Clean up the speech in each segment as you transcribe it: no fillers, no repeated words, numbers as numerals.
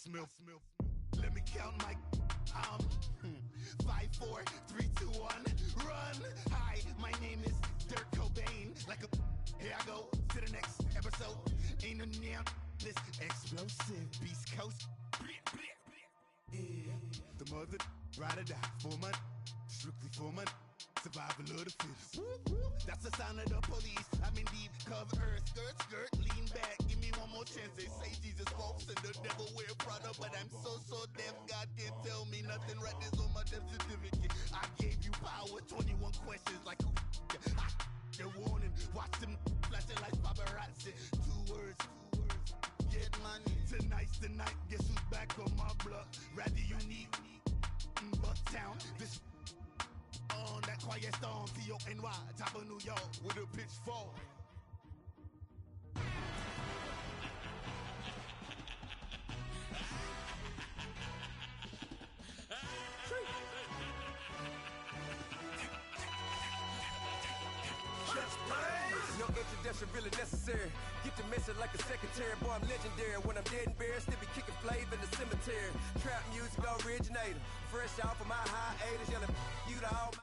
Smith. Let me count my 5, 4, 3, 2, 1, run. Hi, my name is Dirk Cobain. Like a here I go to the next episode. Ain't no damn this explosive Beast Coast. Yeah, the mother ride or die for money, strictly for money. Survival of the fittest. That's the sound of the police. I'm in deep cover earth. Skirt, lean back. Give me one more chance. They say Jesus walks and the devil wear Prada, but I'm so deaf. God can't tell me nothing. Right there's on my death certificate. I gave you power. 21 questions like who? They're warning. Watch them flashing like paparazzi. 2 words. Get money. Tonight's the night. Guess who's back on my block? Rather unique. Bucktown. This. On that quiet storm, T-O-N-Y, top of New York, with a pitchfork. No introduction really necessary. Get the message like a secretary. Boy, I'm legendary. When I'm dead and buried, still be kicking flavor in the cemetery. Trap music originator. Fresh off of my hiatus, yelling you to all my.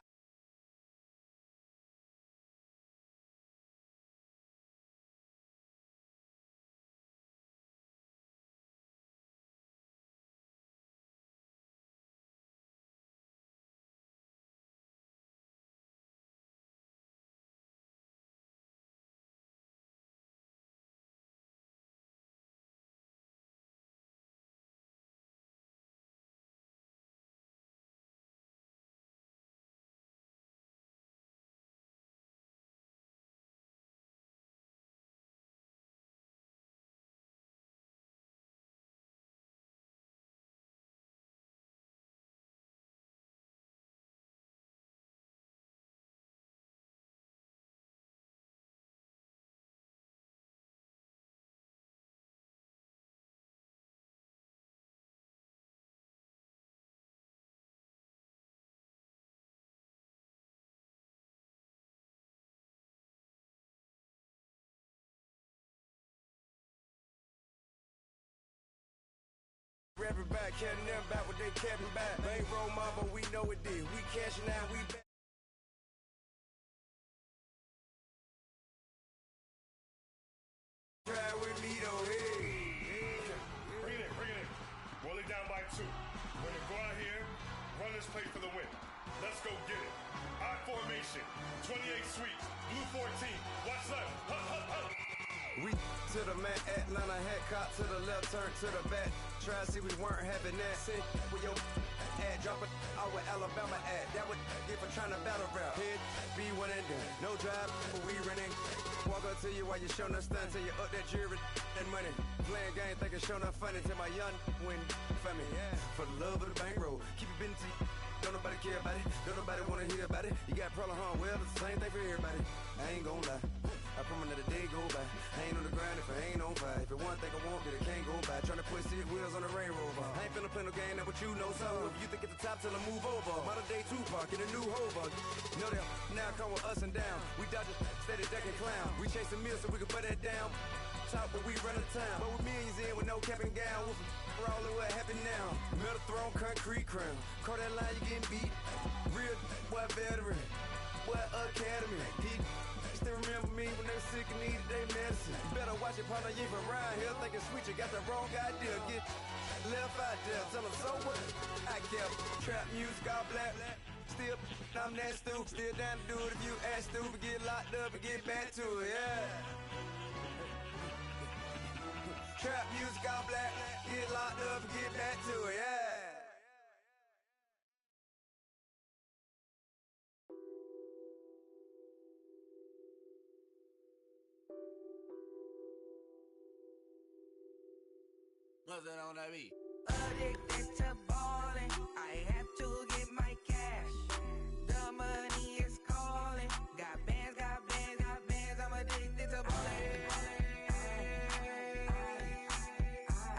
Everybody carrying them back what they capping back. Ain't roll mama, we know it did. We cashing out, we back. Try with me though, hey. Bring it in. Roll it down by 2. We're gonna go out here, run this play for the win. Let's go get it. I formation, 28 sweeps, blue 14. Watch left. Hup. We to the man, Atlanta hat caught to the left, turn to the back. Try to see we weren't having that. See, with your ad, drop it out with Alabama ad. That would get for trying to battle rap. Head, be one and done. No drive, but we running. Walk up to you while you showing us stunts till you up that jewelry and money. Playing game, thinking showing up funny till my young win for me. Yeah. For the love of the bankroll, keep it busy. Don't nobody care about it. Don't nobody wanna hear about it. You got problem, huh? Well, it's the same thing for everybody. I ain't gon' lie. I promise that the day go by. I ain't on the grind if I ain't on fire. If it one thing I want, then it can't go by. Tryna put 6 wheels on the Range Rover. I ain't finna play no game, that what you know. So if you think it's the top, till I move over. Modern day Tupac in a new Hover. Know that now come with us and down. We dodge it, steady decking clown. We chasing meals so we can put that down. Top, but we run the town. But with millions in with no cap and gown. We're all in what happened now. Metal throne, concrete crown. Call that line, you getting beat. Real, what veteran. What academy. He still remember me when they sick and needed their medicine. Better watch it, partner, you ain't from around here thinking sweet, you got the wrong idea. Get left out there, tell them so what? I kept trap music all black. Still, I'm that stupid. Still down to do it if you act stupid. Get locked up and get back to it, yeah. Trap music all black. Get locked up and get back to it, yeah. What's that on that beat? Addicted to ballin', I have to get my cash. The money is calling. Got bands, I'm addicted to ballin'.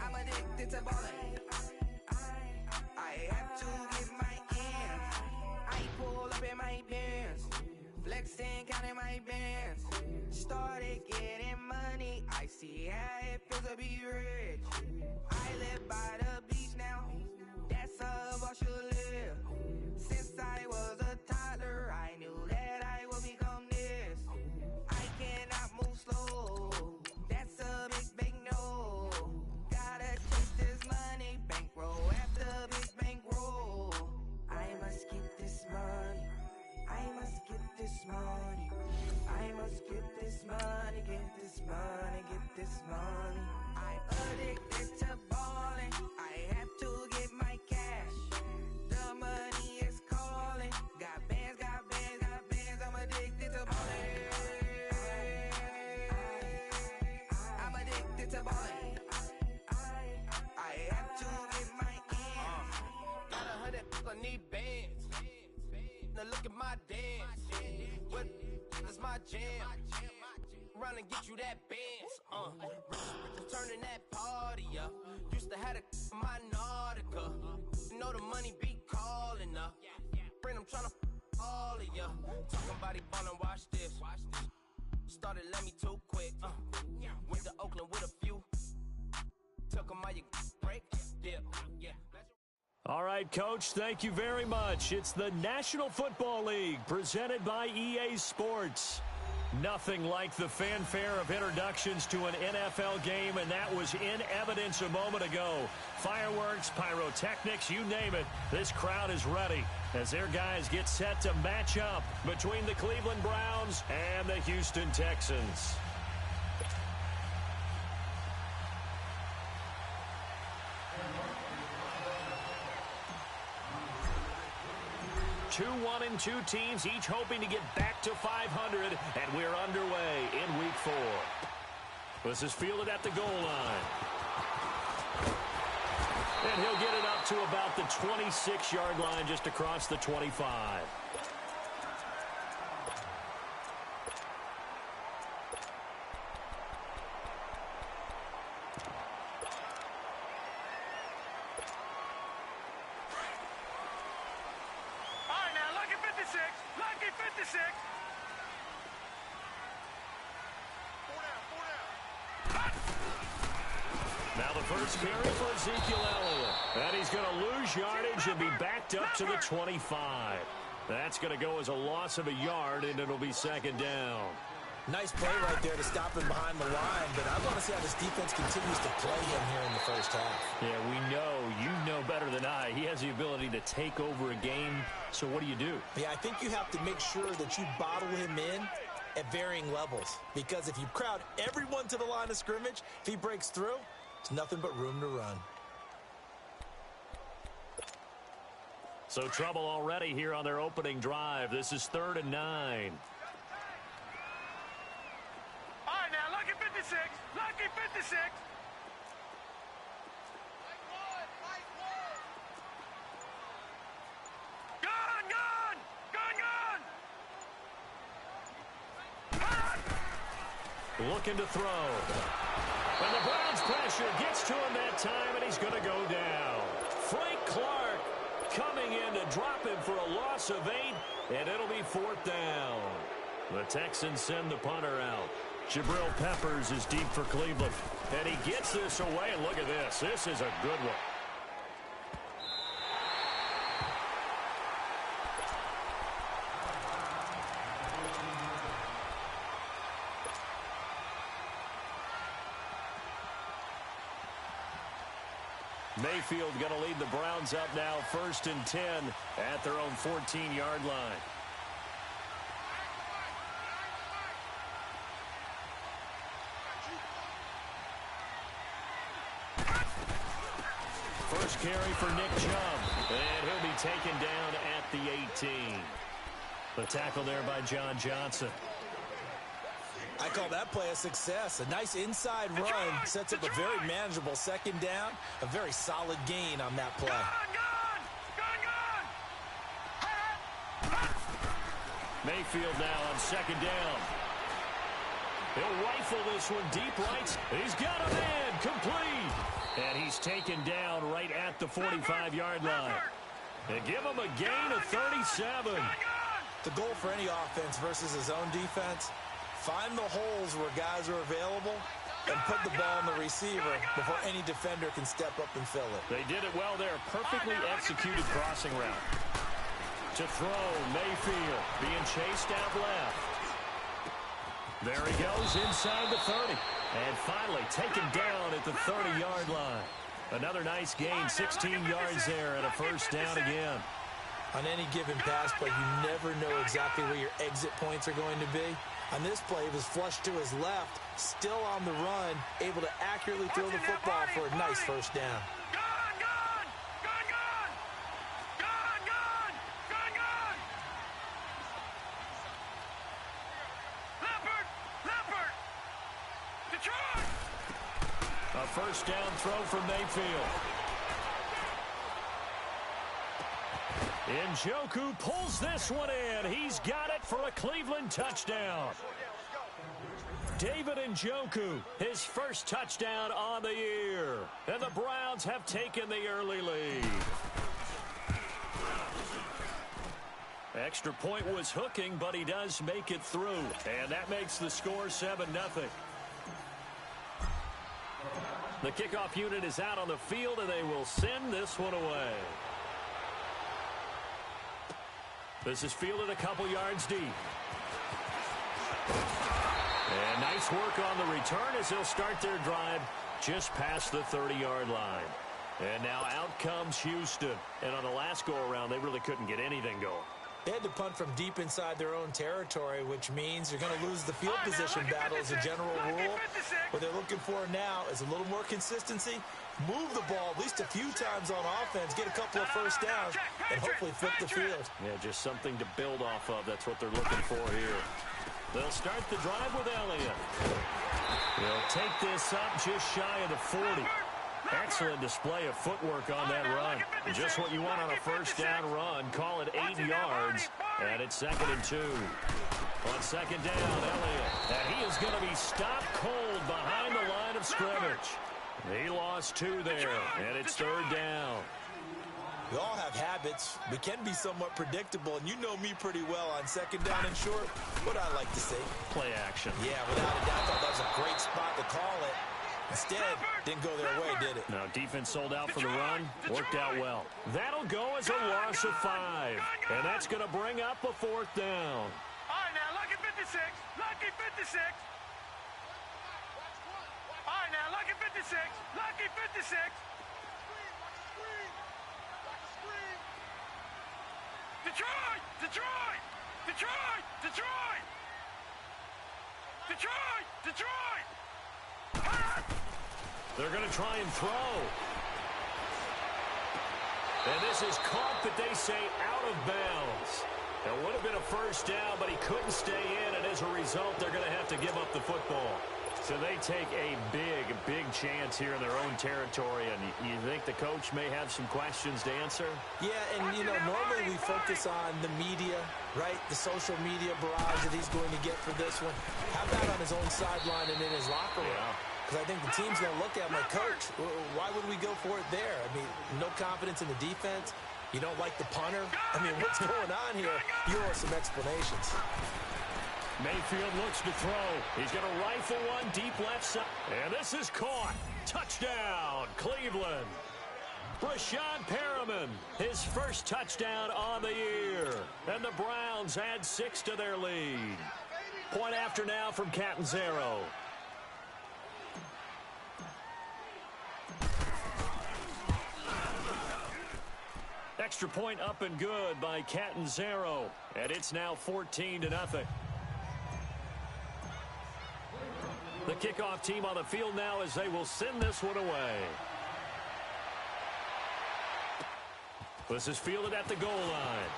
I'm addicted to ballin'. I have to get my ends. I pull up in my pants, flexing, counting my bands. Started getting money, I see how it feels to be rich. I live by the jam. Run and get you that Benz, turning that party up. Used to have a my Nautica. You know the money be calling up. Friend, I'm tryna all of ya. Talking about ballin', watch this. Started let me too quick. Went to Oakland with a few. Took 'em out your break. Dip. Yeah. All right, Coach, thank you very much. It's the National Football League presented by EA Sports. Nothing like the fanfare of introductions to an NFL game, and that was in evidence a moment ago. Fireworks, pyrotechnics, you name it. This crowd is ready as their guys get set to match up between the Cleveland Browns and the Houston Texans. Two 1-2 teams, each hoping to get back to 500, and we're underway in Week 4. This is fielded at the goal line. And he'll get it up to about the 26-yard line, just across the 25. Now the first carry for Ezekiel Elliott. And he's going to lose yardage and be backed up to the 25. That's going to go as a loss of a yard, and it'll be second down. Nice play right there to stop him behind the line, but I want to see how this defense continues to play him here in the first half. Yeah, we know. You know better than I. He has the ability to take over a game, so what do you do? Yeah, I think you have to make sure that you bottle him in at varying levels, because if you crowd everyone to the line of scrimmage, if he breaks through, it's nothing but room to run. So trouble already here on their opening drive. This is 3rd and 9. All right, now, lucky 56. Lucky 56. Gone, gone. Gone, gone. Looking to throw. And the Browns pressure gets to him that time, and he's going to go down. Frank Clark coming in to drop him for a loss of 8, and it'll be 4th down. The Texans send the punter out. Jabril Peppers is deep for Cleveland, and he gets this away. And look at this. This is a good one. Mayfield going to lead the Browns up now, 1st and 10 at their own 14-yard line. First carry for Nick Chubb, and he'll be taken down at the 18. The tackle there by John Johnson. I call that play a success. A nice inside run sets up a very manageable second down. A very solid gain on that play. Mayfield now on second down. He'll rifle this one deep right. He's got a man complete. And he's taken down right at the 45-yard line. They give him a gain of 37. The goal for any offense versus his own defense, find the holes where guys are available and put the ball in the receiver before any defender can step up and fill it. They did it well there. Perfectly executed crossing route. To throw, Mayfield being chased out left. There he goes inside the 30. And finally taken down at the 30-yard line. Another nice gain, 16 yards there and a first down again. On any given pass play, you never know exactly where your exit points are going to be. On this play, he was flushed to his left, still on the run, able to accurately throw the football for a nice first down. A first down throw from Mayfield. Njoku pulls this one in. He's got it for a Cleveland touchdown. David Njoku, his first touchdown on the year. And the Browns have taken the early lead. Extra point was hooking, but he does make it through. And that makes the score 7-0. The kickoff unit is out on the field, and they will send this one away. This is fielded a couple yards deep. And nice work on the return as they'll start their drive just past the 30-yard line. And now out comes Houston. And on the last go-around, they really couldn't get anything going. They had to punt from deep inside their own territory, which means you're going to lose the field position battle as a general rule. What they're looking for now is a little more consistency, move the ball at least a few times on offense, get a couple of first downs, and hopefully flip the field. Yeah, just something to build off of. That's what they're looking for here. They'll start the drive with Elliott. They'll take this up just shy of the 40. Excellent display of footwork on that run. Just what you want on a first down run. Call it 8 yards, and it's 2nd and 2. On second down, Elliott. And he is going to be stopped cold behind the line of scrimmage. He lost 2 there, and it's 3rd down. We all have habits. We can be somewhat predictable, and you know me pretty well on second down and short. What I like to say? Play action. Yeah, without a doubt, I thought that was a great spot to call it. Instead, didn't go their way, did it? No, defense sold out for the run. Worked out well. That'll go as a loss of 5. And that's going to bring up a 4th down. All right, now, lucky 56. Lucky 56. All right, now, lucky 56. Lucky 56. Detroit! Detroit! Detroit! Detroit! Detroit! Detroit! They're going to try and throw. And this is caught, but they say out of bounds. It would have been a first down, but he couldn't stay in, and as a result, they're going to have to give up the football. So they take a big chance here in their own territory, and you think the coach may have some questions to answer? Yeah, and, you know, normally we focus on the media, right? The social media barrage that he's going to get for this one. How about on his own sideline and in his locker room? Yeah. Because I think the team's going to look at him like, Coach, why would we go for it there? I mean, no confidence in the defense. You don't like the punter. I mean, what's going on here? You owe some explanations. Mayfield looks to throw. He's going to rifle one deep left side. And this is caught. Touchdown, Cleveland. Brashad Perriman, his first touchdown on the year. And the Browns add 6 to their lead. Point after now from Catanzaro. Extra point up and good by Catanzaro. And it's now 14-0. The kickoff team on the field now as they will send this one away. This is fielded at the goal line.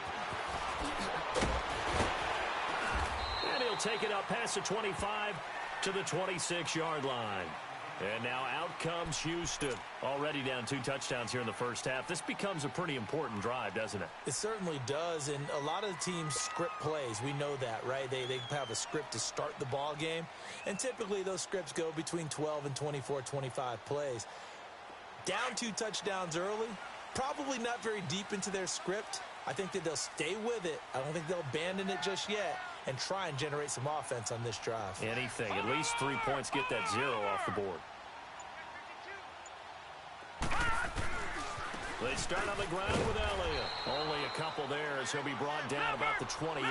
And he'll take it up past the 25 to the 26-yard line. And now out comes Houston. Already down 2 touchdowns here in the first half. This becomes a pretty important drive, doesn't it? It certainly does, and a lot of the teams script plays. We know that, right? They have a script to start the ball game, and typically those scripts go between 12 and 24, 25 plays. Down 2 touchdowns early, probably not very deep into their script. I think that they'll stay with it. I don't think they'll abandon it just yet and try and generate some offense on this drive. Anything. At least 3 points, get that 0 off the board. They start on the ground with Elliott. Only a couple there as he'll be brought down about the 28.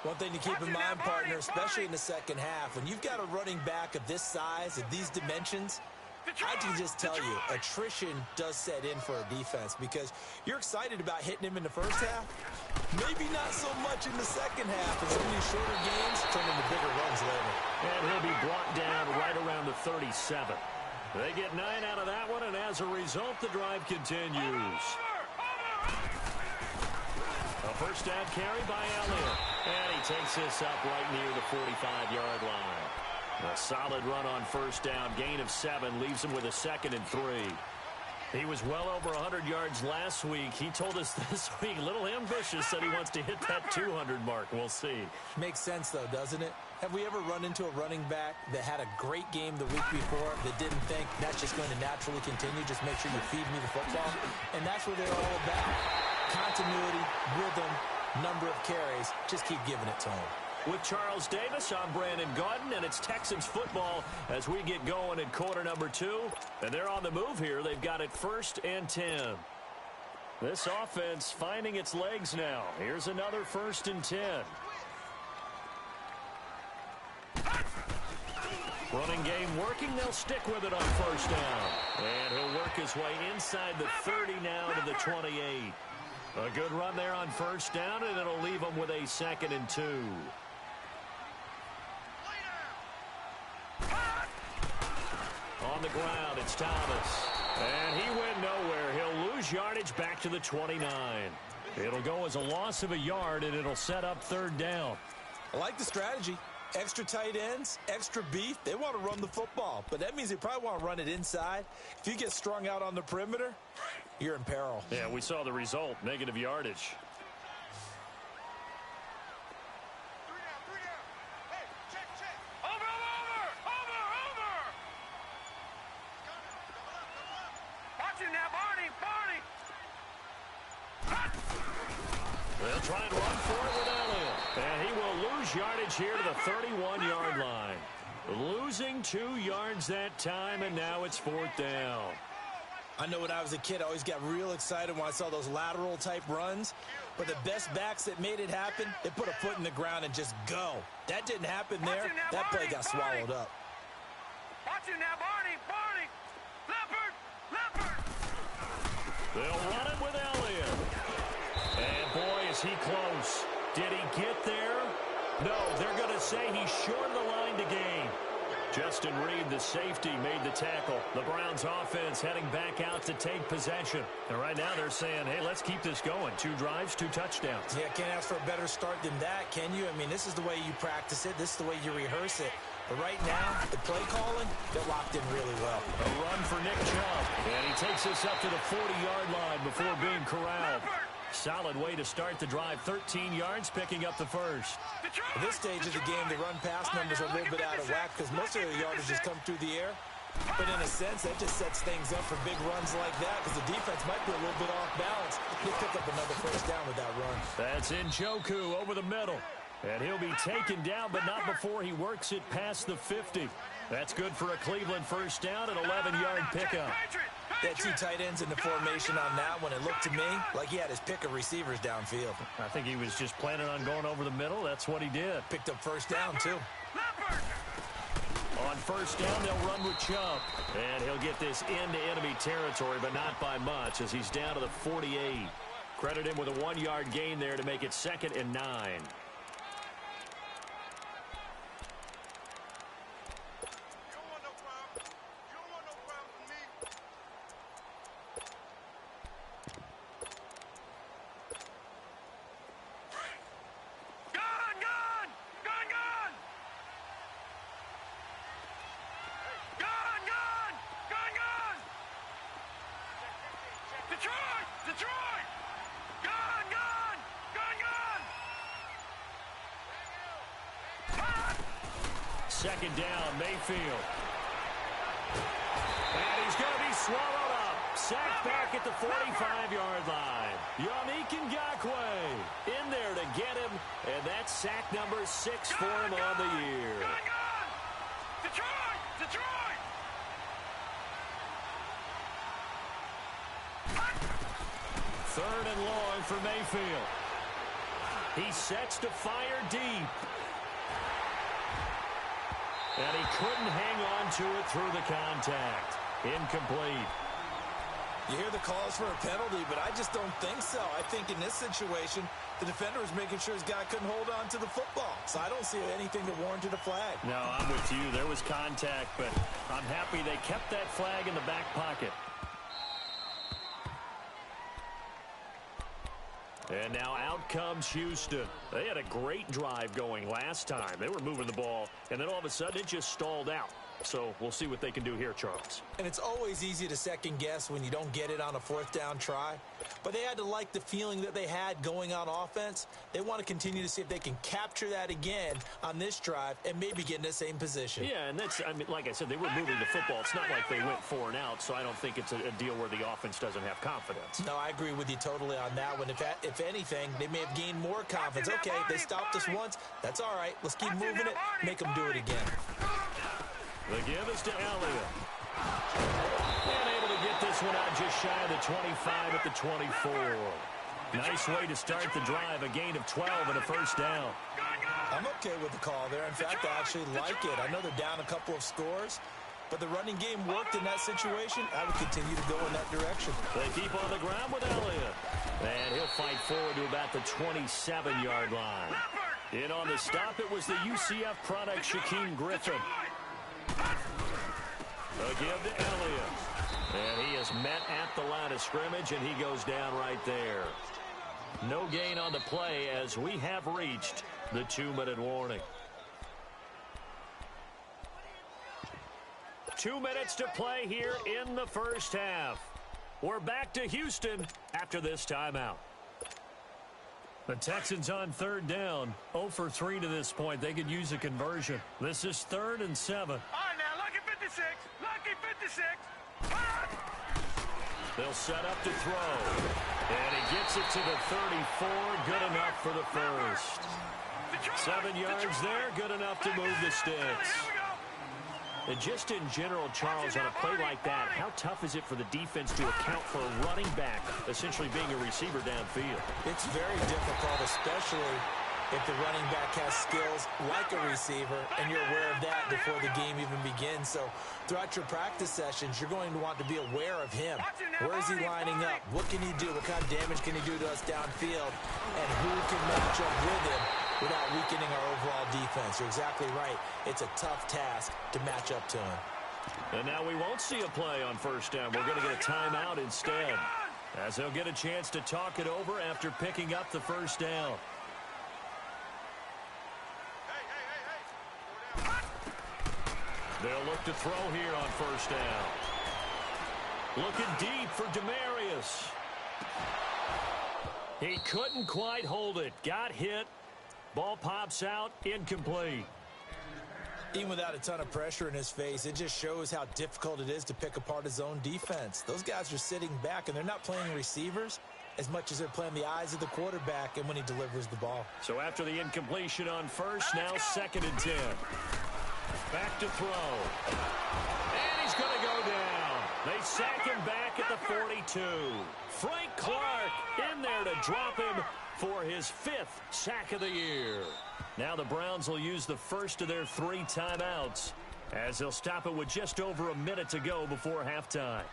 One thing to keep in mind, partner, especially in the second half, when you've got a running back of this size, of these dimensions, I can just tell you, attrition does set in for a defense because you're excited about hitting him in the first half. Maybe not so much in the second half, as some of these shorter games turn into bigger runs later. And he'll be brought down right around the 37. They get 9 out of that one, and as a result, the drive continues. A first down carry by Elliott. And he takes this up right near the 45-yard line. A solid run on first down. Gain of 7 leaves him with a 2nd and 3. He was well over 100 yards last week. He told us this week, a little ambitious, said he wants to hit that 200 mark. We'll see. Makes sense, though, doesn't it? Have we ever run into a running back that had a great game the week before that didn't think that's just going to naturally continue? Just make sure you feed me the football. And that's what they're all about. Continuity, rhythm, number of carries. Just keep giving it to him. With Charles Davis, I'm Brandon Gaudin, and it's Texans football as we get going in quarter number 2. And they're on the move here. They've got it 1st and 10. This offense finding its legs now. Here's another 1st and 10. Running game working. They'll stick with it on 1st down. And he'll work his way inside the 30 now to the 28. A good run there on 1st down, and it'll leave him with a 2nd and 2. On the ground, it's Thomas. And he went nowhere. He'll lose yardage back to the 29. It'll go as a loss of a yard, and it'll set up 3rd down. I like the strategy. Extra tight ends, extra beef. They want to run the football, but that means they probably want to run it inside. If you get strung out on the perimeter, you're in peril. Yeah, we saw the result, negative yardage. They'll try and run for it with Elliott. And he will lose yardage here to the 31-yard line. Losing 2 yards that time, and now it's 4th down. I know when I was a kid, I always got real excited when I saw those lateral-type runs. But the best backs that made it happen, they put a foot in the ground and just go. That didn't happen there. That play got swallowed up. Watch it now, Barney. Leopard. They'll run it with Elliott. And boy, is he close. Did he get there? No, they're going to say he's short of the line to gain. Justin Reed, the safety, made the tackle. The Browns offense heading back out to take possession. And right now they're saying, hey, let's keep this going. 2 drives, 2 touchdowns. Yeah, can't ask for a better start than that, can you? I mean, this is the way you practice it. This is the way you rehearse it. But right now, the play calling, they're locked in really well. A run for Nick Chubb. And he takes us up to the 40-yard line before being corralled. Solid way to start the drive. 13 yards, picking up the 1st. At this stage of the game, the run-pass numbers are a little bit out of whack because most of the yardage has come through the air. But in a sense, that just sets things up for big runs like that because the defense might be a little bit off balance. He'll pick up another 1st down with that run. That's Njoku over the middle. And he'll be taken down, but not before he works it past the 50. That's good for a Cleveland 1st down, an 11-yard pickup. They had 2 tight ends in the formation on that one. It looked to me like he had his pick of receivers downfield. I think he was just planning on going over the middle. That's what he did. Picked up 1st down, too. On 1st down, they'll run with Chubb. And he'll get this into enemy territory, but not by much as he's down to the 48. Credit him with a 1-yard gain there to make it 2nd and 9. Detroit! Gun! 2nd down, Mayfield. And he's going to be swallowed up. Sacked back at the 45-yard line. Yannick Ngakoue in there to get him. And that's sack number 6 for him on the year. Detroit! 3rd and long for Mayfield. He sets to fire deep. And he couldn't hang on to it through the contact. Incomplete. You hear the calls for a penalty, but I just don't think so. I think in this situation, the defender was making sure his guy couldn't hold on to the football. So I don't see anything that warranted a flag. No, I'm with you. There was contact, but I'm happy they kept that flag in the back pocket. And now out comes Houston. They had a great drive going last time. They were moving the ball, and then all of a sudden it just stalled out. So we'll see what they can do here, Charles. And it's always easy to second guess when you don't get it on a fourth down try. But they had to like the feeling that they had going on offense. They want to continue to see if they can capture that again on this drive and maybe get in the same position. Yeah, and that's, I mean, like I said, they were moving the football. It's not like they went 4 and out, so I don't think it's a deal where the offense doesn't have confidence. No, I agree with you totally on that one. If anything, they may have gained more confidence. Okay, they stopped us once. That's all right. Let's keep moving it. Make them do it again. The give is to Elliott. And able to get this one out just shy of the 25 at the 24. Nice way to start the drive, a gain of 12 and a first down. I'm okay with the call there. In fact, I actually like it. I know they're down a couple of scores, but the running game worked in that situation. I would continue to go in that direction. They keep on the ground with Elliott. And he'll fight forward to about the 27-yard line. In on the stop, it was the UCF product, Shaquem Griffin. A give to Elliott. And he is met at the line of scrimmage, and he goes down right there. No gain on the play as we have reached the 2-minute warning. 2 minutes to play here in the first half. We're back to Houston after this timeout. The Texans on third down, 0 for 3 to this point. They could use a conversion. This is 3rd and 7. All right, now, lucky 56. Lucky 56. They'll set up to throw. And he gets it to the 34. Good enough for the first. 7 yards there. Good enough to move the sticks. And just in general, Charles, on a play like that, how tough is it for the defense to account for a running back essentially being a receiver downfield? It's very difficult, especially if the running back has skills like a receiver, and you're aware of that before the game even begins. So throughout your practice sessions, you're going to want to be aware of him. Where is he lining up? What can he do? What kind of damage can he do to us downfield? And who can match up with him without weakening our overall defense? You're exactly right. It's a tough task to match up to him. And now we won't see a play on first down. We're going to get a timeout instead, as they'll get a chance to talk it over after picking up the first down. They'll look to throw here on first down. Looking deep for Demarius. He couldn't quite hold it. Got hit. Ball pops out. Incomplete. Even without a ton of pressure in his face, it just shows how difficult it is to pick apart his own defense. Those guys are sitting back, and they're not playing receivers as much as they're playing the eyes of the quarterback and when he delivers the ball. So after the incompletion on first, now 2nd and 10. Back to throw. And he's going to go down. They sack him back at the 42. Frank Clark in there to drop him for his 5th sack of the year. Now the Browns will use the first of their 3 timeouts, as they'll stop it with just over a minute to go before halftime.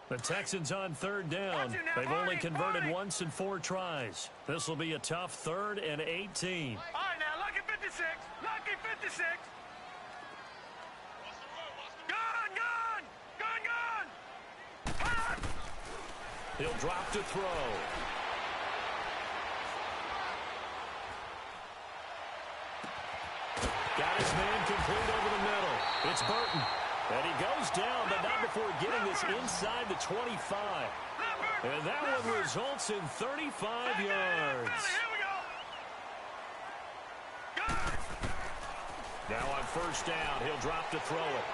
The Texans on third down. They've only converted once in 4 tries. This will be a tough 3rd and 18. All right, now, lucky 56. Lucky 56. Gone. He'll drop to throw. Got his man complete over the middle. It's Burton. And he goes down, but not before getting this inside the 25. And that one results in 35 yards. Now on first down, he'll drop to throw it.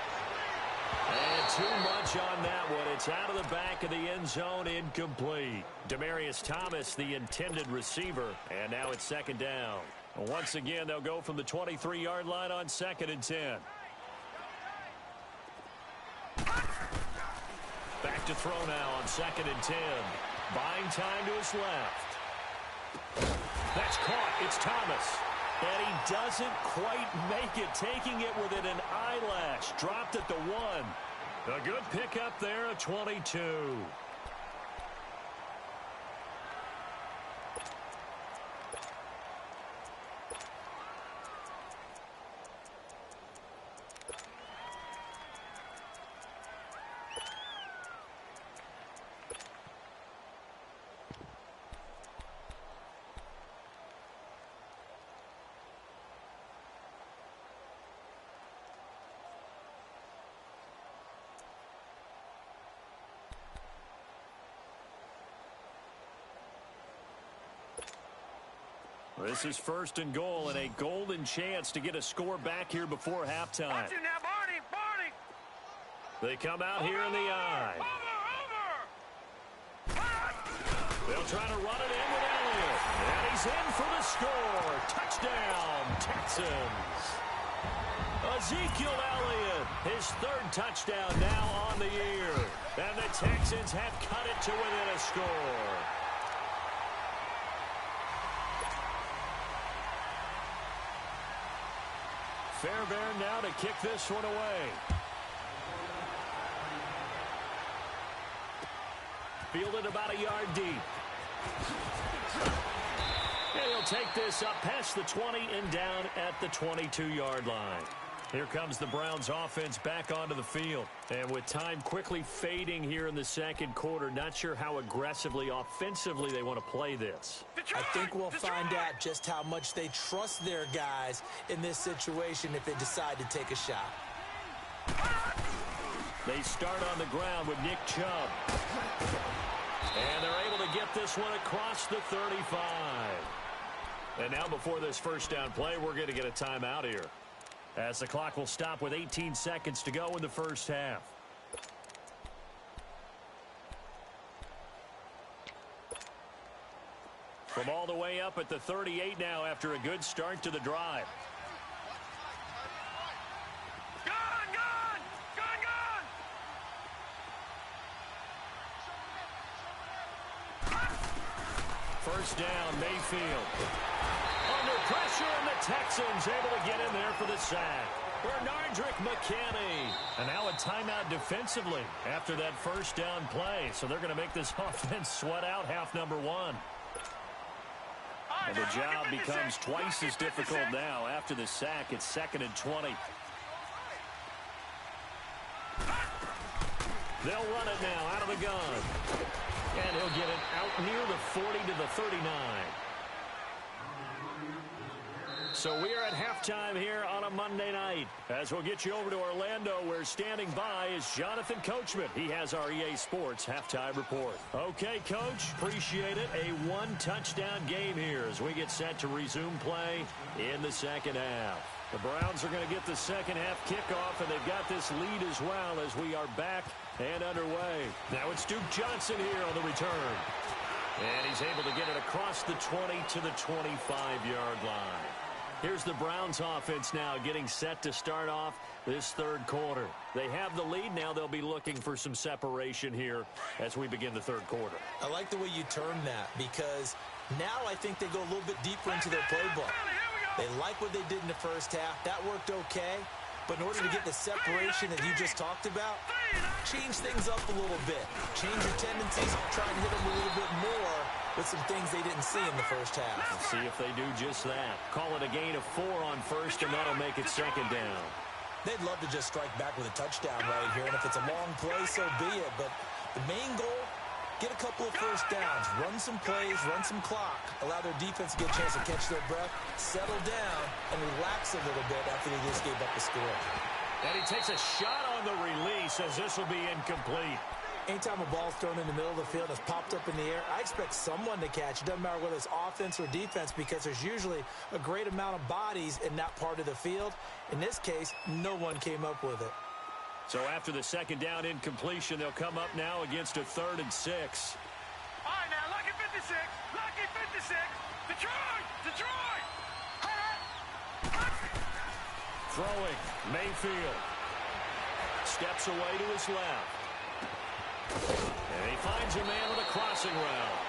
And too much on that one. It's out of the back of the end zone, incomplete. Demarius Thomas, the intended receiver. And now it's 2nd down. Once again, they'll go from the 23-yard line on 2nd and 10. Back to throw now on 2nd and 10. Buying time to his left. That's caught. It's Thomas. And he doesn't quite make it, taking it within an eyelash. Dropped at the 1. A good pickup there at 22. This is 1st and goal and a golden chance to get a score back here before halftime. Watch it now, Barney, Barney. They come out here in the eye. They'll try to run it in with Elliott. And he's in for the score. Touchdown, Texans. Ezekiel Elliott, his 3rd touchdown now on the year. And the Texans have cut it to within a score. Fairbairn now to kick this one away. Fielded about a yard deep. And he'll take this up past the 20 and down at the 22-yard line. Here comes the Browns offense back onto the field. And with time quickly fading here in the 2nd quarter, not sure how aggressively, offensively they want to play this. I think we'll find out just how much they trust their guys in this situation if they decide to take a shot. They start on the ground with Nick Chubb. And they're able to get this one across the 35. And now before this 1st down play, we're going to get a timeout here, as the clock will stop with 18 seconds to go in the 1st half. From all the way up at the 38 now after a good start to the drive. First down, Mayfield. Under pressure, and the Texans able to get in there for the sack. Bernardrick McKinney. And now a timeout defensively after that 1st down play. So they're going to make this offense sweat out half number 1. And the job becomes twice as difficult now after the sack. It's 2nd and 20. They'll run it now out of the gun. And he'll get it out near the 40 to the 39. So we are at halftime here on a Monday night. As we'll get you over to Orlando, where standing by is Jonathan Coachman. He has our EA Sports halftime report. Okay, Coach, appreciate it. A 1-touchdown game here as we get set to resume play in the 2nd half. The Browns are going to get the 2nd half kickoff, and they've got this lead as well as we are back and underway. Now it's Duke Johnson here on the return. And he's able to get it across the 20 to the 25-yard line. Here's the Browns offense now getting set to start off this 3rd quarter. They have the lead. Now they'll be looking for some separation here as we begin the 3rd quarter. I like the way you term that, because now I think they go a little bit deeper into their playbook. They like what they did in the 1st half. That worked okay. But in order to get the separation that you just talked about, change things up a little bit. Change your tendencies. Try and hit them a little bit more with some things they didn't see in the 1st half. Let's see if they do just that. Call it a gain of 4 on 1st, and that'll make it 2nd down. They'd love to just strike back with a touchdown right here, and if it's a long play, so be it. But the main goal, get a couple of 1st downs, run some plays, run some clock, allow their defense to get a chance to catch their breath, settle down, and relax a little bit after they just gave up the score. And he takes a shot on the release as this will be incomplete. Anytime a ball's thrown in the middle of the field and it's popped up in the air, I expect someone to catch. It doesn't matter whether it's offense or defense, because there's usually a great amount of bodies in that part of the field. In this case, no one came up with it. So after the 2nd down incompletion, they'll come up now against a 3rd and 6. All right, now, lucky 56, lucky 56, Detroit, Detroit! Throwing, Mayfield. Steps away to his left. And he finds a man with a crossing route.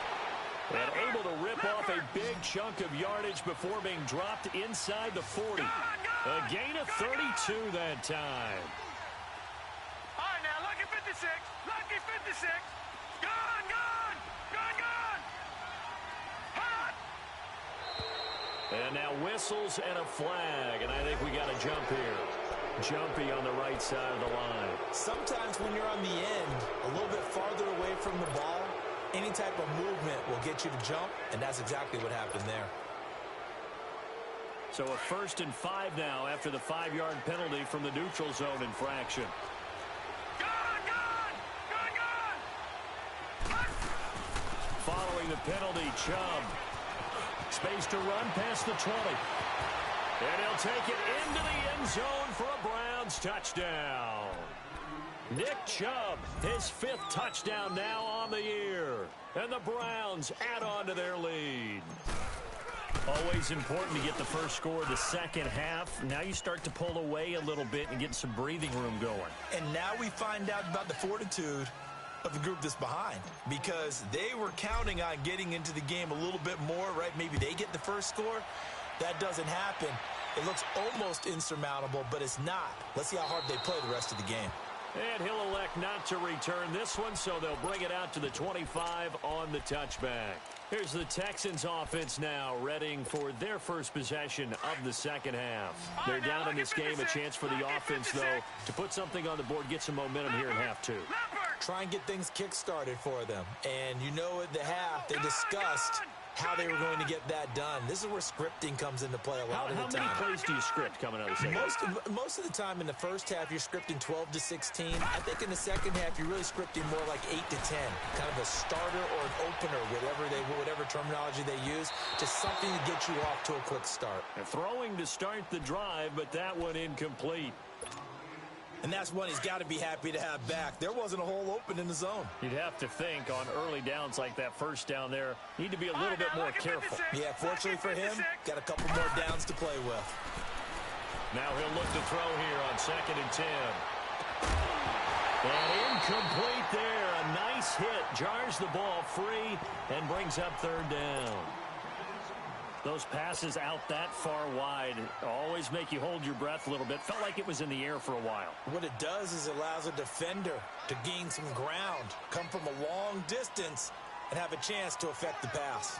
And able to rip off a big chunk of yardage before being dropped inside the 40. A gain of 32 that time. All right, now, lucky 56, lucky 56, gone, gone, gone, gone! Hot! And now whistles and a flag, and I think we got a jump here. Jumpy on the right side of the line. Sometimes when you're on the end, a little bit farther away from the ball, any type of movement will get you to jump, and that's exactly what happened there. So a 1st and 5 now after the 5-yard penalty from the neutral zone infraction. Gone, gone, gone, gone! Following the penalty, Chubb. Space to run past the 20. And he'll take it into the end zone for a Browns touchdown. Nick Chubb, his 5th touchdown now on the year. And the Browns add on to their lead. Always important to get the first score of the second half. Now you start to pull away a little bit and get some breathing room going. And now we find out about the fortitude of the group that's behind, because they were counting on getting into the game a little bit more, right? Maybe they get the first score. That doesn't happen. It looks almost insurmountable, but it's not. Let's see how hard they play the rest of the game. And he'll elect not to return this one, so they'll bring it out to the 25 on the touchback. Here's the Texans offense now, readying for their first possession of the second half. They're down in this game, a chance for the offense, though, to put something on the board, get some momentum here in half 2. Try and get things kick-started for them. And you know at the half, they discussed how they were going to get that done. This is where scripting comes into play a lot of the time. How many plays do you script coming out of the second half? Most of the time in the first half, you're scripting 12 to 16. I think in the second half, you're really scripting more like 8 to 10. Kind of a starter or an opener, whatever terminology they use, just something to get you off to a quick start. And throwing to start the drive, but that one incomplete. And that's one he's got to be happy to have back. There wasn't a hole open in the zone. You'd have to think on early downs like that first down there, need to be a little bit more careful. Yeah, fortunately for him, got a couple more downs to play with. Now he'll look to throw here on 2nd and 10. And incomplete there. A nice hit. Jars the ball free and brings up 3rd down. Those passes out that far wide always make you hold your breath a little bit. Felt like it was in the air for a while. What it does is it allows a defender to gain some ground, come from a long distance, and have a chance to affect the pass.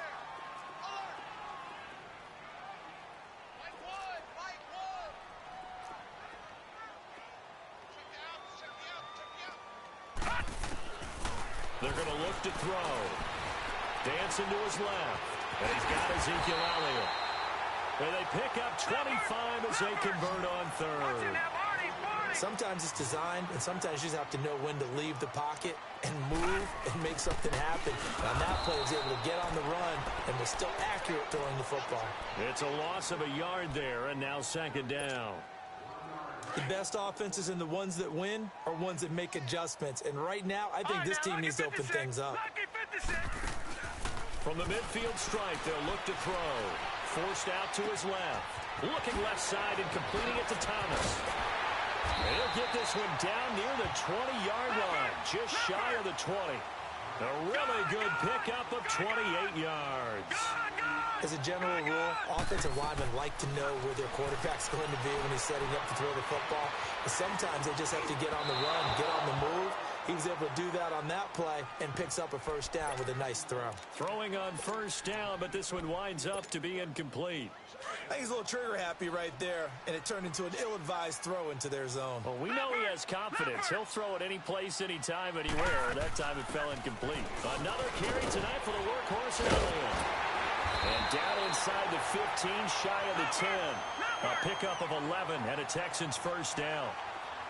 They're going to look to throw. Dancing to his left. And he's got Ezekiel Elliott. And they pick up 25 as they convert on 3rd. Sometimes it's designed, and sometimes you just have to know when to leave the pocket and move and make something happen. And on that play, he was able to get on the run and was still accurate throwing the football. It's a loss of a yard there, and now 2nd down. The best offenses and the ones that win are ones that make adjustments. And right now, I think this team needs to open things up. From the midfield stripe, they'll look to throw. Forced out to his left. Looking left side and completing it to Thomas. And he'll get this one down near the 20-yard line, just shy of the 20. A really good pickup of 28 yards. As a general rule, offensive linemen like to know where their quarterback's going to be when he's setting up to throw the football. But sometimes they just have to get on the run, get on the move. He was able to do that on that play and picks up a 1st down with a nice throw. Throwing on 1st down, but this one winds up to be incomplete. I think he's a little trigger happy right there, and it turned into an ill-advised throw into their zone. Well, we know he has confidence. He'll throw it any place, anytime, anywhere. That time it fell incomplete. Another carry tonight for the workhorse in Elliott. And down inside the 15, shy of the 10. A pickup of 11 and a Texans 1st down.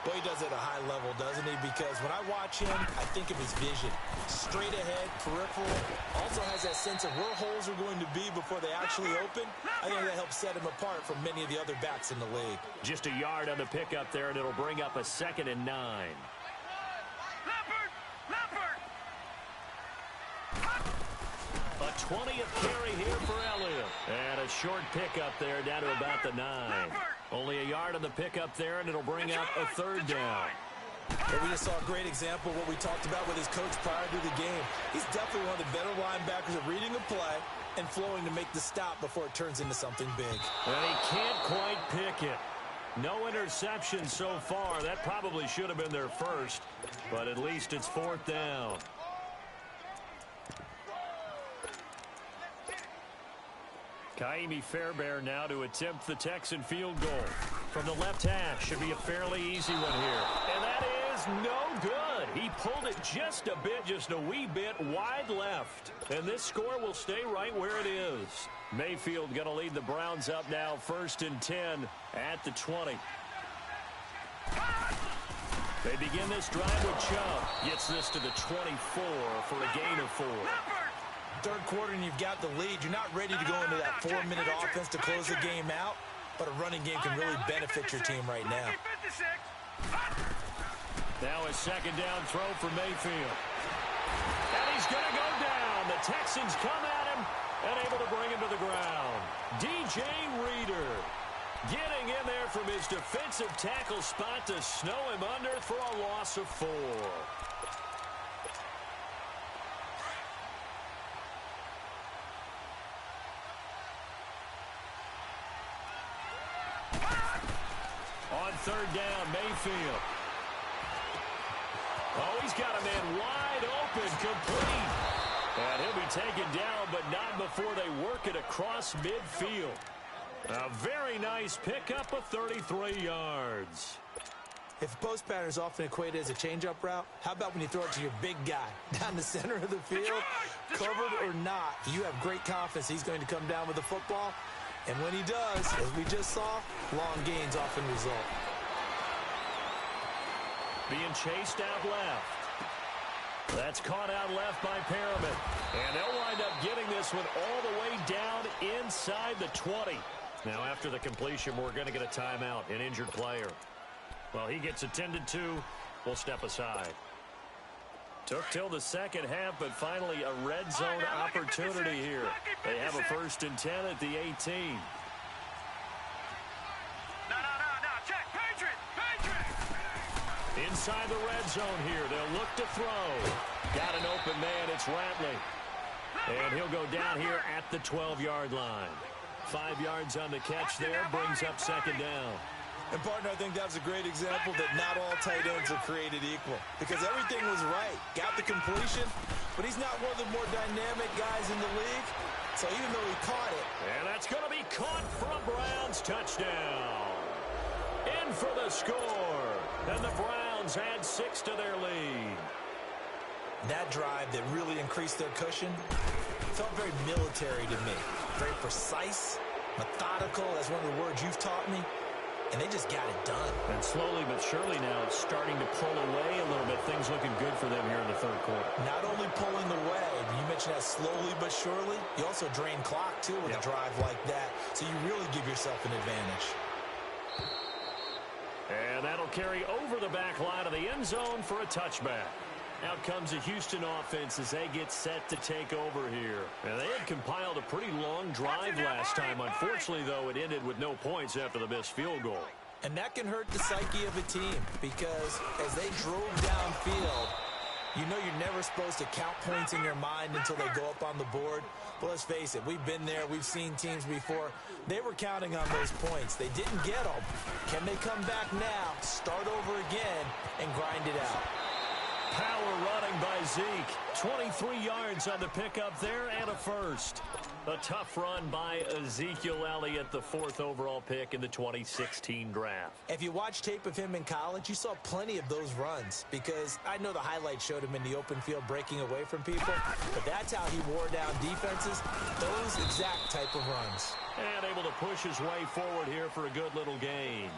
Well, he does it at a high level, doesn't he? Because when I watch him, I think of his vision. Straight ahead, peripheral. Also has that sense of where holes are going to be before they actually open. I think that helps set him apart from many of the other backs in the league. Just a yard on the pickup there, and it'll bring up a 2nd and 9. A 20th carry here for Elliott. And a short pickup there down to about the 9. Only a yard on the pickup there, and it'll bring up a 3rd down. And we just saw a great example of what we talked about with his coach prior to the game. He's definitely one of the better linebackers at reading a play and flowing to make the stop before it turns into something big. And he can't quite pick it. No interception so far. That probably should have been their first, but at least it's 4th down. Kaimi Fairbairn now to attempt the Texan field goal. From the left hash, should be a fairly easy one here. And that is no good. He pulled it just a bit, just a wee bit wide left. And this score will stay right where it is. Mayfield going to lead the Browns up now, 1st and 10 at the 20. They begin this drive with Chubb. Gets this to the 24 for a gain of 4. Third quarter and you've got the lead. You're not ready to go into that 4-minute offense to close the game out, but a running game can really benefit your team right now. Now a second down throw for Mayfield. And he's going to go down. The Texans come at him and able to bring him to the ground. DJ Reader getting in there from his defensive tackle spot to snow him under for a loss of 4. On third down, Mayfield. Oh, he's got a man wide open, complete. And he'll be taken down, but not before they work it across midfield. A very nice pickup of 33 yards. If post pattern is often equated as a change-up route, how about when you throw it to your big guy down the center of the field? Covered or not, you have great confidence he's going to come down with the football. And when he does, as we just saw, long gains often result. Being chased out left. That's caught out left by Perriman. And they'll wind up getting this one all the way down inside the 20. Now, after the completion, we're going to get a timeout, an injured player. Well, he gets attended to. We'll step aside. Took till the second half, but finally a red zone opportunity here. They have a 1st and 10 at the 18. Check. Patriot. Inside the red zone here. They'll look to throw. Got an open man. It's Ratley. And he'll go down here at the 12-yard line. 5 yards on the catch there. Brings up second down. And, partner, I think that's a great example that not all tight ends are created equal. Because everything was right. Got the completion, but he's not one of the more dynamic guys in the league. So even though he caught it. And that's going to be caught for a Browns touchdown. In for the score. And the Browns add 6 to their lead. That drive that really increased their cushion felt very military to me. Very precise, methodical. That's one of the words you've taught me. And they just got it done. And slowly but surely now it's starting to pull away a little bit. Things looking good for them here in the third quarter. Not only pulling away, you mentioned that slowly but surely, you also drain clock, too, with a drive like that. So you really give yourself an advantage. And that'll carry over the back line of the end zone for a touchback. Out comes the Houston offense as they get set to take over here. And they had compiled a pretty long drive last time. Unfortunately, though, it ended with no points after the missed field goal. And that can hurt the psyche of a team because as they drove downfield, you know you're never supposed to count points in your mind until they go up on the board. But let's face it, we've been there. We've seen teams before. They were counting on those points. They didn't get them. Can they come back now, start over again, and grind it out? Power running by Zeke. 23 yards on the pickup there and a first. A tough run by Ezekiel Elliott, the 4th overall pick in the 2016 draft. If you watch tape of him in college, you saw plenty of those runs because I know the highlights showed him in the open field breaking away from people, but that's how he wore down defenses, those exact type of runs. And able to push his way forward here for a good little gain.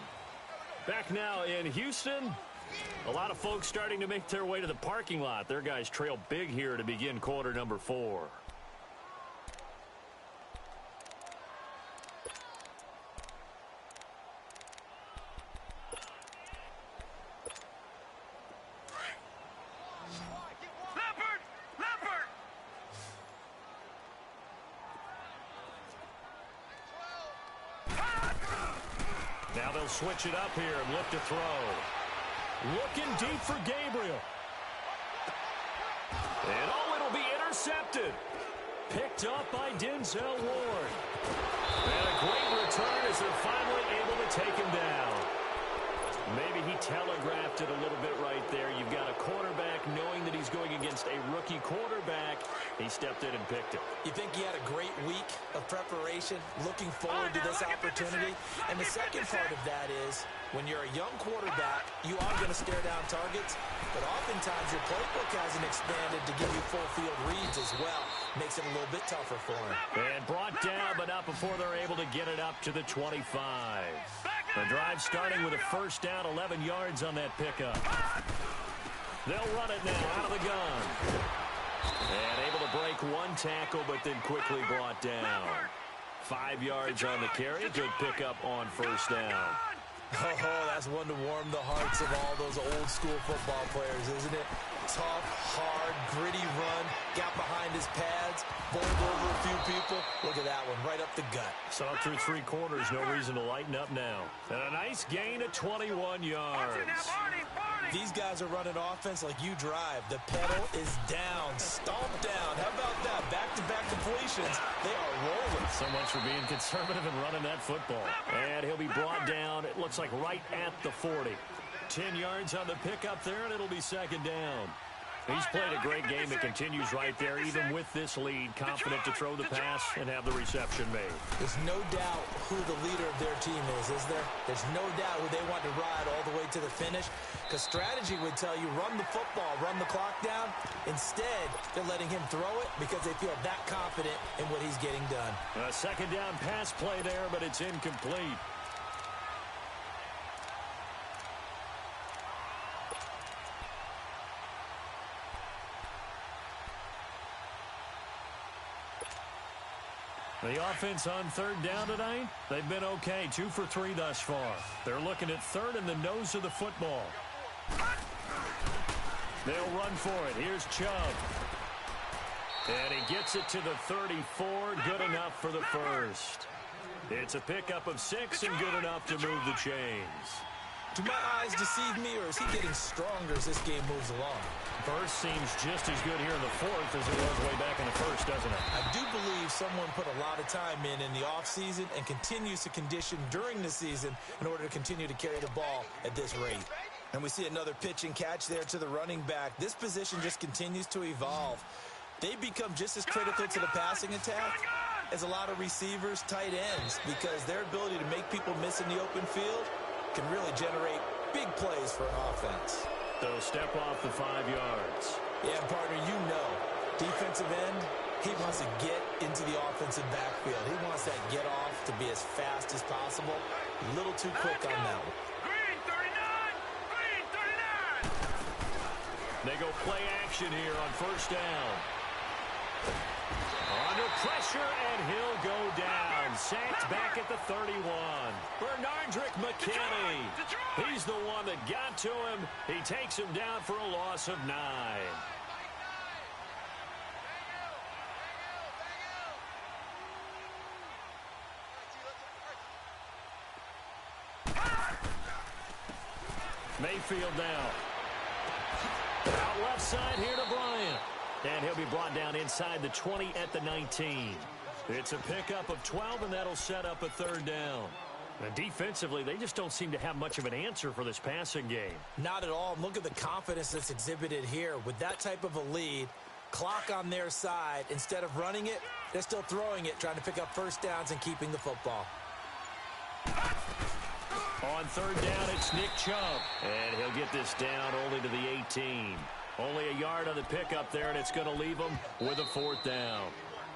Back now in Houston. A lot of folks starting to make their way to the parking lot. Their guys trail big here to begin quarter number 4. Leopard! Now they'll switch it up here and look to throw. Looking deep for Gabriel. And it'll be intercepted. Picked up by Denzel Ward. And a great return as they're finally able to take him down. Maybe he telegraphed it a little bit right there. You've got a quarterback knowing that he's going against a rookie quarterback. He stepped in and picked it. You think he had a great week of preparation, looking forward to this opportunity? And the second part of that is, when you're a young quarterback, you are going to stare down targets, but oftentimes your playbook hasn't expanded to give you full field reads as well. Makes it a little bit tougher for him. And brought down, but not before they're able to get it up to the 25. The drive starting with a first down, 11 yards on that pickup. They'll run it now out of the gun. And able to break make one tackle, but then quickly brought down. 5 yards on the carry. Good pickup on first down. Oh, that's one to warm the hearts of all those old-school football players, isn't it? Tough, hard, gritty run, got behind his pads, bowled over a few people. Look at that one, right up the gut. So through 3 quarters, no reason to lighten up now. And a nice gain of 21 yards. These guys are running offense like you drive. The pedal is down, stomped down. How about that? Back-to-back completions. They are rolling. So much for being conservative and running that football. And he'll be brought down, it looks like right at the 40. 10 yards on the pickup there, and it'll be second down. He's played a great game. It continues right there, even with this lead. Confident to throw the pass and have the reception made. There's no doubt who the leader of their team is there? There's no doubt who they want to ride all the way to the finish. Because strategy would tell you, run the football, run the clock down. Instead, they're letting him throw it because they feel that confident in what he's getting done. A second down pass play there, but it's incomplete. The offense on third down tonight, they've been okay. 2 for 3 thus far. They're looking at third in the nose of the football. They'll run for it. Here's Chubb. And he gets it to the 34. Good enough for the first. It's a pickup of 6 and good enough to move the chains. Do my eyes deceive me, or is he getting stronger as this game moves along? Burst seems just as good here in the fourth as it was way back in the first, doesn't it? I do believe someone put a lot of time in the offseason and continues to condition during the season in order to continue to carry the ball at this rate. And we see another pitch and catch there to the running back. This position just continues to evolve. They become just as critical to the passing attack as a lot of receivers, tight ends, because their ability to make people miss in the open field can really generate big plays for an offense. They'll step off the 5 yards. Yeah, partner, you know, defensive end, he wants to get into the offensive backfield. He wants that get off to be as fast as possible. A little too quick on that one. Green 39! Green 39! They go play action here on first down. Under pressure, and he'll go down. Sacked back at the 31. Bernardrick McKinney. He's the one that got to him. He takes him down for a loss of 9. Mayfield now. Out left side here to Bryant. And he'll be brought down inside the 20 at the 19. It's a pickup of 12, and that'll set up a third down. And defensively, they just don't seem to have much of an answer for this passing game. Not at all. Look at the confidence that's exhibited here. With that type of a lead, clock on their side, instead of running it, they're still throwing it, trying to pick up first downs and keeping the football. On third down, it's Nick Chubb. And he'll get this down only to the 18. Only a yard on the pickup there, and it's going to leave them with a fourth down.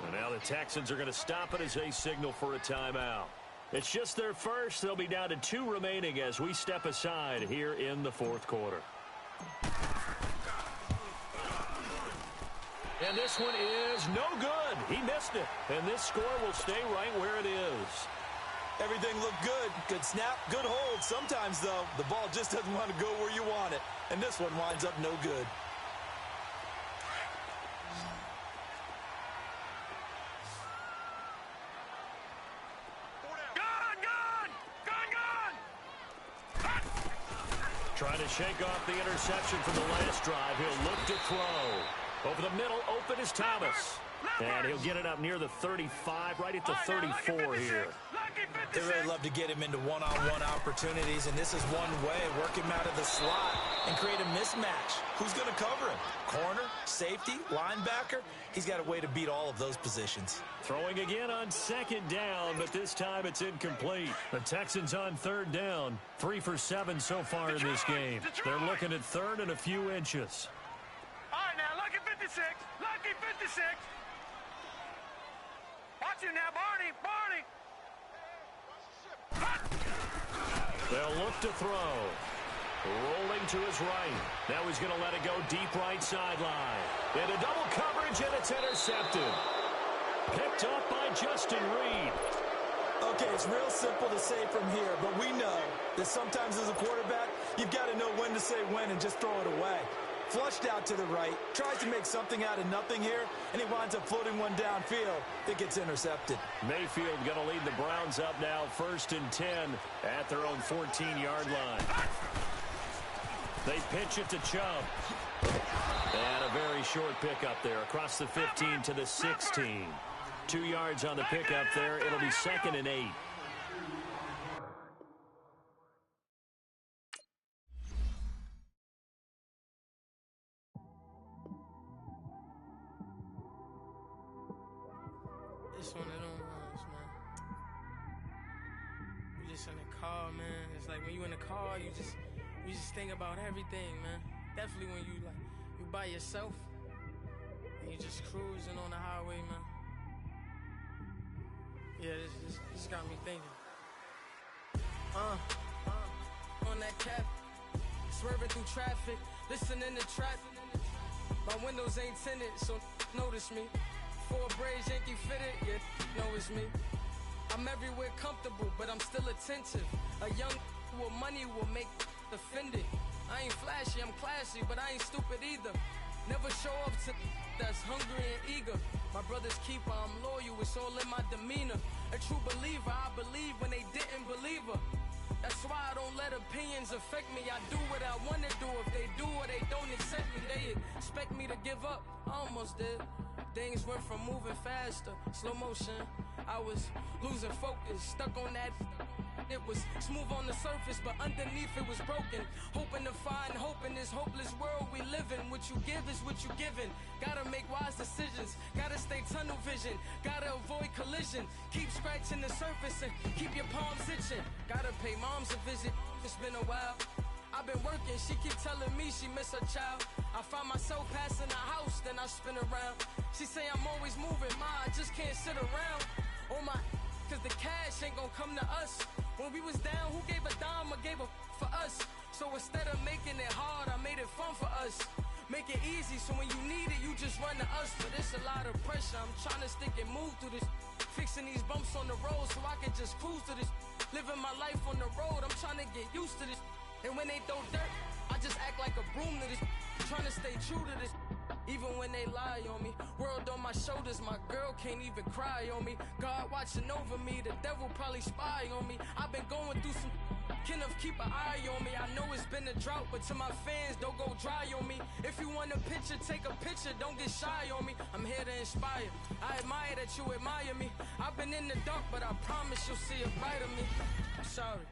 And now the Texans are going to stop it as they signal for a timeout. It's just their first. They'll be down to 2 remaining as we step aside here in the fourth quarter. And this one is no good. He missed it. And this score will stay right where it is. Everything looked good. Good snap, good hold. Sometimes, though, the ball just doesn't want to go where you want it. And this one winds up no good. Trying to shake off the interception from the last drive. He'll look to throw. Over the middle, open is Thomas. And he'll get it up near the 35, right at the 34 here. They really love to get him into one-on-one opportunities, and this is one way. Work him out of the slot and create a mismatch. Who's going to cover him? Corner, safety, linebacker? He's got a way to beat all of those positions. Throwing again on second down, but this time it's incomplete. The Texans on third down. 3 for 7 so far in this game. They're looking at third and a few inches. All right, now, lucky 56. Lucky 56. Watch him now, Barney. Barney. They'll look to throw. Rolling to his right. Now he's going to let it go deep right sideline. Into double coverage, and it's intercepted. Picked up by Justin Reed. Okay, it's real simple to say from here, but we know that sometimes as a quarterback, you've got to know when to say when and just throw it away. Flushed out to the right, tries to make something out of nothing here, and he winds up floating one downfield that gets intercepted. Mayfield going to lead the Browns up now, 1st and 10 at their own 14-yard line. They pitch it to Chubb. And a very short pickup there across the 15 to the 16. 2 yards on the pickup there. It'll be 2nd and 8. It's one of them ones, man. You just in the car, man. It's like when you in the car, you just think about everything, man. Definitely when you by yourself and you just cruising on the highway, man. Yeah, this got me thinking. On that cap, swerving through traffic, listening to trap. My windows ain't tinted, so notice me. 4 braids, Yankee fitted, yeah, know it's me. I'm everywhere comfortable, but I'm still attentive. A young with money will make offended. I ain't flashy, I'm classy, but I ain't stupid either. Never show up to that's hungry and eager. My brother's keeper, I'm loyal, it's all in my demeanor. A true believer, I believe when they didn't believe her. That's why I don't let opinions affect me. I do what I want to do. If they do or they don't accept me, they expect me to give up. I almost did. Things went from moving faster, slow motion. I was losing focus, stuck on that. It was smooth on the surface, but underneath it was broken. Hoping to find hope in this hopeless world we live in. What you give is what you given. Gotta make wise decisions. Gotta stay tunnel vision. Gotta avoid collision. Keep scratching the surface and keep your palms itching. Gotta pay moms a visit. It's been a while. I've been working, she keep telling me she miss her child. I find myself passing the house, then I spin around. She say I'm always moving, I just can't sit around. Oh my, cause the cash ain't gonna come to us. When we was down, who gave a dime or gave a for us? So instead of making it hard, I made it fun for us. Make it easy, so when you need it, you just run to us. But it's a lot of pressure, I'm trying to stick and move through this. Fixing these bumps on the road so I can just cruise to this. Living my life on the road, I'm trying to get used to this. And when they throw dirt, I just act like a broom to this. Trying to stay true to this. Even when they lie on me. World on my shoulders, my girl can't even cry on me. God watching over me, the devil probably spy on me. I've been going through some. Kenneth, keep an eye on me. I know it's been a drought, but to my fans, don't go dry on me. If you want a picture, take a picture, don't get shy on me. I'm here to inspire. I admire that you admire me. I've been in the dark, but I promise you'll see a brighter me. I'm sorry.